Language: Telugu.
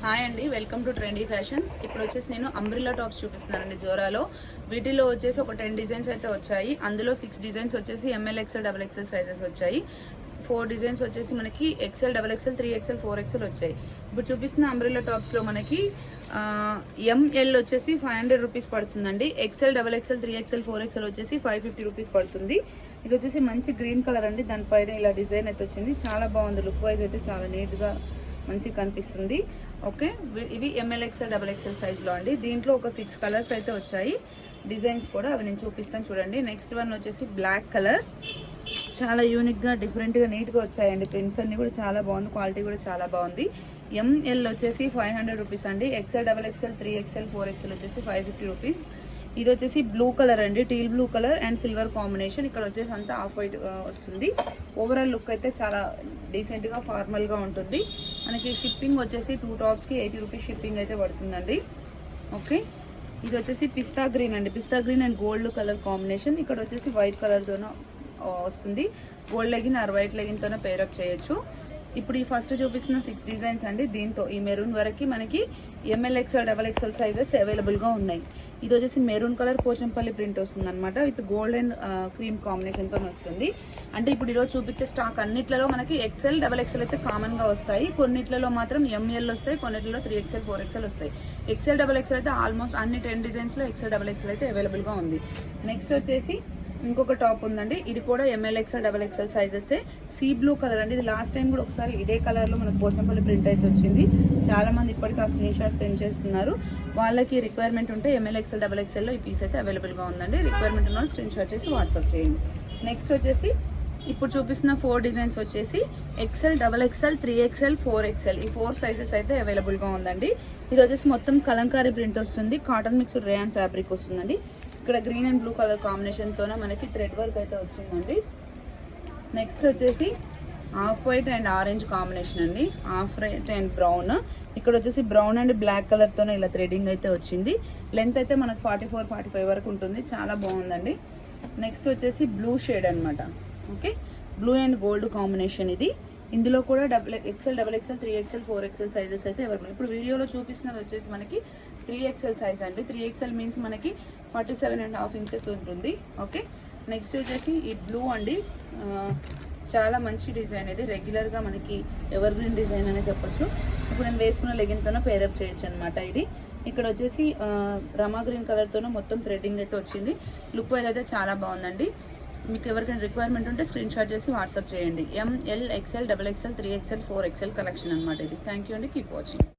హాయ్ అండి, వెల్కమ్ టు ట్రెండీ ఫ్యాషన్స్. ఇప్పుడు వచ్చేసి నేను అంబ్రిల్లా టాప్స్ చూపిస్తున్నానండి జోరాలో. వీటిలో వచ్చేసి ఒక 10 డిజైన్స్ అయితే వచ్చాయి. అందులో 6 డిజైన్స్ వచ్చేసి M L XL double XL sizes వచ్చాయి. 4 డిజైన్స్ వచ్చేసి మనకి XL double XL 3XL 4XL వచ్చాయి. ఇప్పుడు చూపిస్తున్న అంబ్రిల్లా టాప్స్ లో మనకి ఎంఎల్ వచ్చేసి 500 రూపీస్ పడుతుందండి. XL double XL 3XL 4XL వచ్చేసి 550 రూపీస్ పడుతుంది. ఇది వచ్చేసి మంచి గ్రీన్ కలర్ అండి. దానిపైన ఇలా డిజైన్ అయితే వచ్చింది. చాలా బాగుంది. లుక్ వైజ్ అయితే చాలా నీట్ గా మంచిగా కనిపిస్తుంది. ఓకే, ఇవి M L XL double XL size లో అండి. దీంట్లో ఒక 6 కలర్స్ అయితే వచ్చాయి. డిజైన్స్ కూడా అవి నేను చూపిస్తాను చూడండి. నెక్స్ట్ వన్ వచ్చేసి బ్లాక్ కలర్. చాలా యూనిక్ గా డిఫరెంట్ గా నీట్ గా వచ్చాయండి. ప్రింట్స్ అన్ని కూడా చాలా బాగుంది. క్వాలిటీ కూడా చాలా బాగుంది. ఎంఎల్ వచ్చేసి 500 రూపీస్ అండి. XL double XL 3XL 4XL వచ్చేసి 550 రూపీస్. ఇది వచ్చేసి బ్లూ కలర్ అండి. Teal blue colour and silver combination. ఇక్కడ వచ్చేసి అంతా ఆఫ్ వైట్ వస్తుంది. ఓవరాల్ లుక్ అయితే చాలా డీసెంట్ గా ఫార్మల్ గా ఉంటుంది. మనకి షిప్పింగ్ వచ్చేసి 2 టాప్స్ కి 80 రూపీస్ షిప్పింగ్ అయితే పడుతుందండి. ఓకే, ఇది వచ్చేసి పిస్తా గ్రీన్ అండి. పిస్తా green and gold colour combination. ఇక్కడ వచ్చేసి వైట్ కలర్ తోనే వస్తుంది. Gold legging or white legging తోనే పేరప్ చేయొచ్చు. ఇప్పుడు ఈ ఫస్ట్ చూపిస్తున్న 6 డిజైన్స్ అండి. దీంతో ఈ మెరూన్ వరకు మనకి M L XL double XL sizes available గా ఉన్నాయి. ఇది వచ్చేసి మెరూన్ కలర్ పోచంపల్లి ప్రింట్ వస్తుంది అనమాట. With gold and cream combination తో వస్తుంది. అంటే ఇప్పుడు ఈరోజు చూపించే స్టాక్ అన్నిట్లలో మనకి ఎక్స్ఎల్ డబల్ ఎక్స్ఎల్ అయితే కామన్ గా వస్తాయి. కొన్నిట్లలో మాత్రం ఎంఎల్ వస్తాయి, కొన్నిట్లలో 3XL 4XL వస్తాయి. ఎక్స్ఎల్ డబల్ ఎక్స్ఎల్ అయితే ఆల్మోస్ట్ అన్ని 10 డిజైన్స్ లో ఎక్స్ఎల్ డబల్ ఎక్స్ఎల్ అయితే అవైలబుల్ గా ఉంది. నెక్స్ట్ వచ్చేసి ఇంకొక టాప్ ఉందండి. ఇది కూడా M L XL double XL sizes. Sea blue colour అండి. ఇది లాస్ట్ టైం కూడా ఒకసారి ఇదే కలర్ లో మనకు పోచంపల్లి ప్రింట్ అయితే వచ్చింది. చాలా మంది ఇప్పటికీ ఆ స్క్రీన్ షాట్ సెండ్ చేస్తున్నారు. వాళ్ళకి రిక్వైర్మెంట్ ఉంటే ఎంఎల్ ఎక్స్ఎల్ డబల్ ఎక్స్ఎల్ లో ఈ పీస్ అయితే అవైలబుల్ గా ఉందండి. రిక్వైర్మెంట్ ఉన్న స్క్రీన్ షాట్ చేసి వాట్సాప్ చేయండి. నెక్స్ట్ వచ్చేసి ఇప్పుడు చూపిస్తున్న 4 డిజైన్స్ వచ్చేసి XL double XL 3XL 4XL ఈ 4 సైజెస్ అయితే అవైలబుల్ గా ఉందండి. ఇది వచ్చేసి మొత్తం కలంకారీ ప్రింట్ వస్తుంది. కాటన్ మిక్స్డ్ రేయాన్ ఫ్యాబ్రిక్ వస్తుందండి. ఇక్కడ green and blue colour combination తోనే మనకి థ్రెడ్ వర్క్ అయితే వచ్చిందండి. నెక్స్ట్ వచ్చేసి off white and orange combination అండి. Off white and brown. ఇక్కడ వచ్చేసి బ్రౌన్ అండ్ బ్లాక్ కలర్ తోనే ఇలా థ్రెడింగ్ అయితే వచ్చింది. లెంత్ అయితే మనకు 44-45 వరకు ఉంటుంది. చాలా బాగుందండి. నెక్స్ట్ వచ్చేసి బ్లూ షేడ్ అనమాట. Okay, blue and gold combination ఇది. ఇందులో కూడా XL double XL 3XL 4XL sizes అయితే అవైలబుల్. ఇప్పుడు వీడియోలో చూపిస్తున్నది వచ్చేసి మనకి 3XL సైజ్ అండి. 3XL మీన్స్ మనకి 47.5 ఇంచెస్ ఉంటుంది. ఓకే, నెక్స్ట్ వచ్చేసి ఈ బ్లూ అండి. చాలా మంచి డిజైన్ ఇది. రెగ్యులర్ గా మనకి ఎవర్ గ్రీన్ డిజైన్ అనే చెప్పొచ్చు. ఇప్పుడు నేను వేసుకున్న లెగిన్ తోనే పేరప్ చేయొచ్చు అనమాట. ఇది ఇక్కడ వచ్చేసి రమా గ్రీన్ కలర్ తోనే మొత్తం థ్రెడ్డింగ్ అయితే వచ్చింది. లుక్ వైజ్ అయితే చాలా బాగుందండి. మీకు ఎవరికైనా రిక్వైర్మెంట్ ఉంటే స్క్రీన్ షాట్ చేసి వాట్సాప్ చేయండి. M L XL double XL 3XL 4XL collection అనమాట ఇది. థ్యాంక్ యూ అండి. Keep watching.